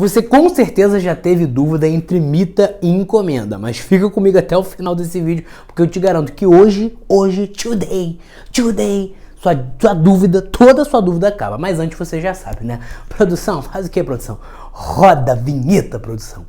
Você com certeza já teve dúvida entre mita e encomenda, mas fica comigo até o final desse vídeo, porque eu te garanto que hoje, today, sua dúvida, toda a sua dúvida acaba. Mas antes você já sabe, né? Produção, faz o que, produção? Roda a vinheta, produção.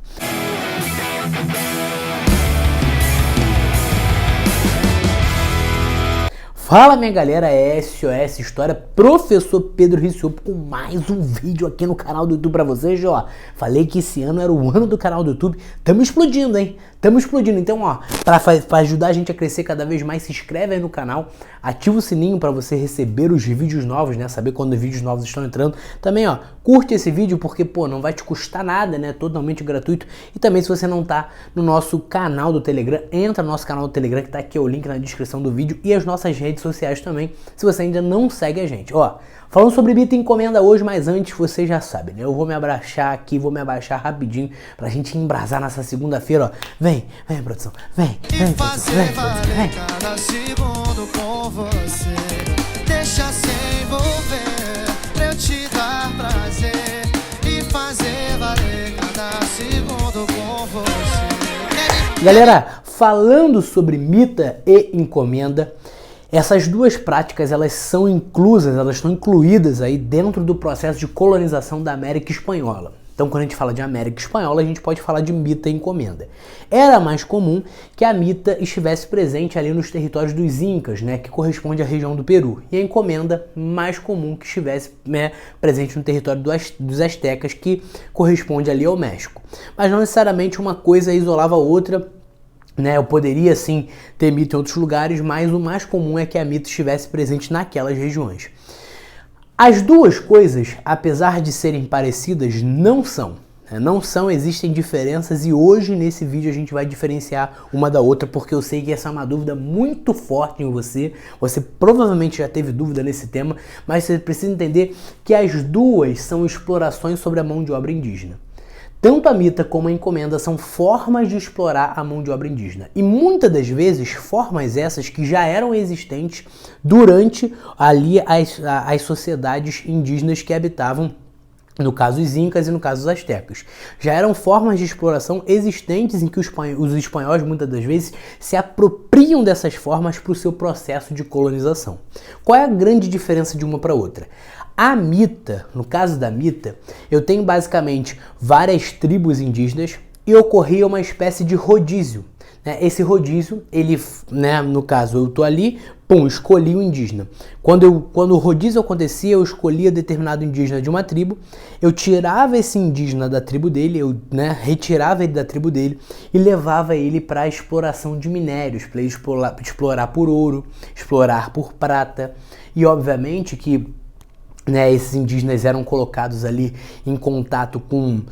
Fala minha galera, SOS História, Professor Pedro Rissopo com mais um vídeo aqui no canal do YouTube pra vocês, ó. Falei que esse ano era o ano do canal do YouTube, tamo explodindo, hein? Tamo explodindo, então ó, pra ajudar a gente a crescer cada vez mais, se inscreve aí no canal, ativa o sininho pra você receber os vídeos novos, né? Saber quando os vídeos novos estão entrando. Também ó, curte esse vídeo porque, pô, não vai te custar nada, né? Totalmente gratuito. E também se você não tá no nosso canal do Telegram, entra no nosso canal do Telegram que tá aqui, o link na descrição do vídeo e as nossas redes sociais também, se você ainda não segue a gente. Ó, falando sobre mita e encomenda hoje, mas antes você já sabe, né? Eu vou me abaixar aqui, vou me abaixar rapidinho pra gente embrasar nessa segunda-feira, ó. Vem, produção, vem, produção, vem. Cada segundo com você, deixa se envolver, pra eu te dar prazer e fazer valer cada segundo com você. Galera, falando sobre mita e encomenda, essas duas práticas elas são inclusas, elas estão incluídas aí dentro do processo de colonização da América Espanhola. Então quando a gente fala de América Espanhola, a gente pode falar de mita e encomenda. Era mais comum que a mita estivesse presente ali nos territórios dos Incas, né, que corresponde à região do Peru. E a encomenda mais comum que estivesse, né, presente no território dos Astecas, que corresponde ali ao México. Mas não necessariamente uma coisa isolava a outra. Né, eu poderia sim ter mita em outros lugares, mas o mais comum é que a mita estivesse presente naquelas regiões. As duas coisas, apesar de serem parecidas, não são. Não são, existem diferenças e hoje nesse vídeo a gente vai diferenciar uma da outra porque eu sei que essa é uma dúvida muito forte em você. Você provavelmente já teve dúvida nesse tema, mas você precisa entender que as duas são explorações sobre a mão de obra indígena. Tanto a mita como a encomenda são formas de explorar a mão de obra indígena. E muitas das vezes, formas essas que já eram existentes durante ali as sociedades indígenas que habitavam, no caso os Incas e no caso os Astecas. Já eram formas de exploração existentes em que os espanhóis muitas das vezes se apropriam dessas formas para o seu processo de colonização. Qual é a grande diferença de uma para outra? A mita, no caso da mita, eu tenho basicamente várias tribos indígenas e ocorria uma espécie de rodízio. Esse rodízio, ele, né, no caso, eu tô ali, escolhi o indígena. Quando o rodízio acontecia, eu escolhia determinado indígena de uma tribo, eu tirava esse indígena da tribo dele, eu, né, retirava ele da tribo dele e levava ele para a exploração de minérios, para ele explorar por ouro, explorar por prata e, obviamente, que né, esses indígenas eram colocados ali em contato com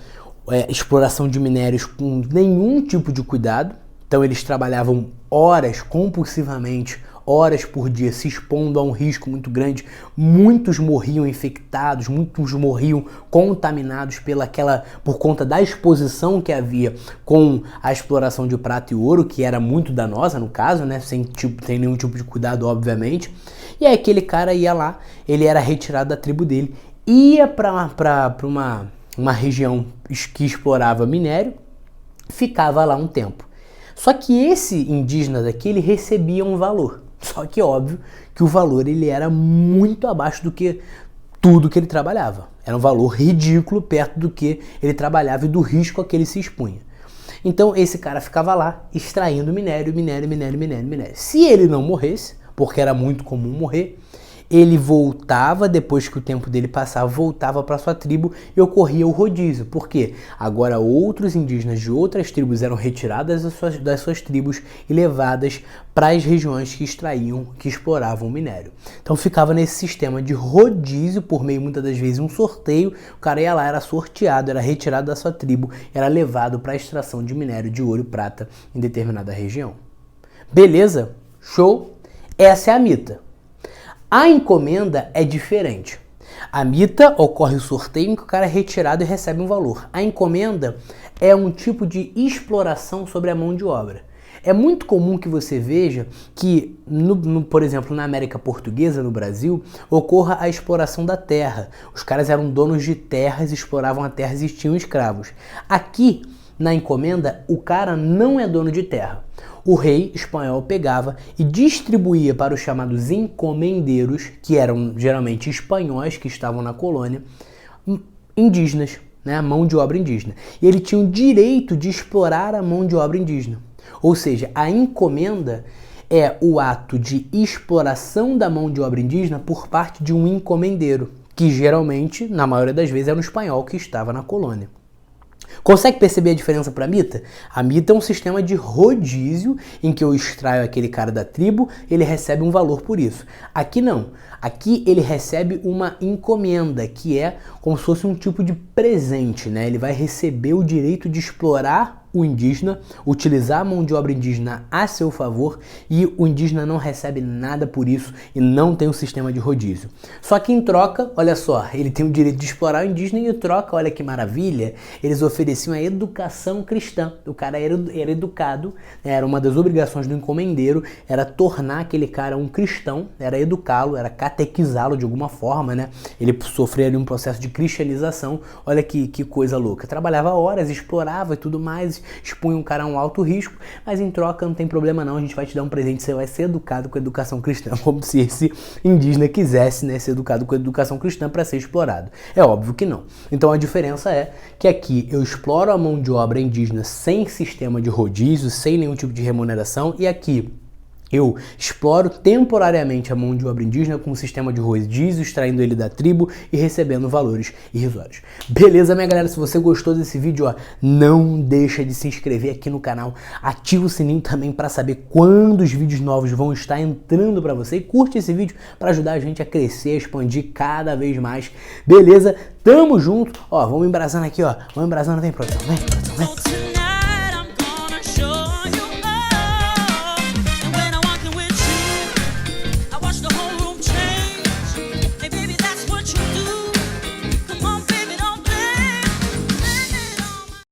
exploração de minérios com nenhum tipo de cuidado. Então eles trabalhavam horas, compulsivamente, horas por dia, se expondo a um risco muito grande. Muitos morriam infectados, muitos morriam contaminados por conta da exposição que havia com a exploração de prata e ouro, que era muito danosa no caso, né, sem nenhum tipo de cuidado, obviamente. E aí aquele cara ia lá, ele era retirado da tribo dele, ia para uma região que explorava minério, ficava lá um tempo. Só que esse indígena daqui, ele recebia um valor. Só que óbvio que o valor ele era muito abaixo do que tudo que ele trabalhava. Era um valor ridículo perto do que ele trabalhava e do risco a que ele se expunha. Então esse cara ficava lá extraindo minério. Se ele não morresse, porque era muito comum morrer, ele voltava, depois que o tempo dele passava, voltava para sua tribo e ocorria o rodízio. Por quê? Agora outros indígenas de outras tribos eram retirados das suas tribos e levadas para as regiões que extraíam, que exploravam o minério. Então ficava nesse sistema de rodízio, por meio muitas das vezes um sorteio, o cara ia lá, era sorteado, era retirado da sua tribo, era levado para a extração de minério de ouro e prata em determinada região. Beleza? Show? Essa é a mita. A encomenda é diferente. A mita ocorre o sorteio em que o cara é retirado e recebe um valor. A encomenda é um tipo de exploração sobre a mão de obra. É muito comum que você veja que, por exemplo, na América Portuguesa, no Brasil, ocorra a exploração da terra. Os caras eram donos de terras, exploravam a terra e tinham escravos. Aqui, na encomenda, o cara não é dono de terra. O rei espanhol pegava e distribuía para os chamados encomendeiros, que eram geralmente espanhóis que estavam na colônia, indígenas, né, a mão de obra indígena. E ele tinha o direito de explorar a mão de obra indígena. Ou seja, a encomenda é o ato de exploração da mão de obra indígena por parte de um encomendeiro, que geralmente, na maioria das vezes, era um espanhol que estava na colônia. Consegue perceber a diferença para a mita? A mita é um sistema de rodízio em que eu extraio aquele cara da tribo, ele recebe um valor por isso. Aqui não. Aqui ele recebe uma encomenda, que é como se fosse um tipo de presente, né? Ele vai receber o direito de explorar o indígena, utilizar a mão de obra indígena a seu favor, e o indígena não recebe nada por isso e não tem um sistema de rodízio. Só que em troca, olha só, ele tem o direito de explorar o indígena e em troca, olha que maravilha, eles ofereciam a educação cristã. O cara era educado, era uma das obrigações do encomendeiro, era tornar aquele cara um cristão, era educá-lo, era catequizá-lo de alguma forma, né? Ele sofria ali um processo de cristianização. Olha que coisa louca. Trabalhava horas, explorava e tudo mais, expunha um cara a um alto risco, mas em troca não tem problema não, a gente vai te dar um presente, você vai ser educado com a educação cristã, como se esse indígena quisesse, né, ser educado com a educação cristã para ser explorado. É óbvio que não. Então a diferença é que aqui eu exploro a mão de obra indígena sem sistema de rodízio, sem nenhum tipo de remuneração, e aqui eu exploro temporariamente a mão de obra indígena com um sistema de rodízio, extraindo ele da tribo e recebendo valores irrisórios. Beleza, minha galera? Se você gostou desse vídeo, ó, não deixa de se inscrever aqui no canal, ativa o sininho também para saber quando os vídeos novos vão estar entrando para você, e curte esse vídeo para ajudar a gente a crescer, a expandir cada vez mais. Beleza? Tamo junto. Ó, vamos embrasando aqui, ó. Vamos embrasando, vem, produção, vem.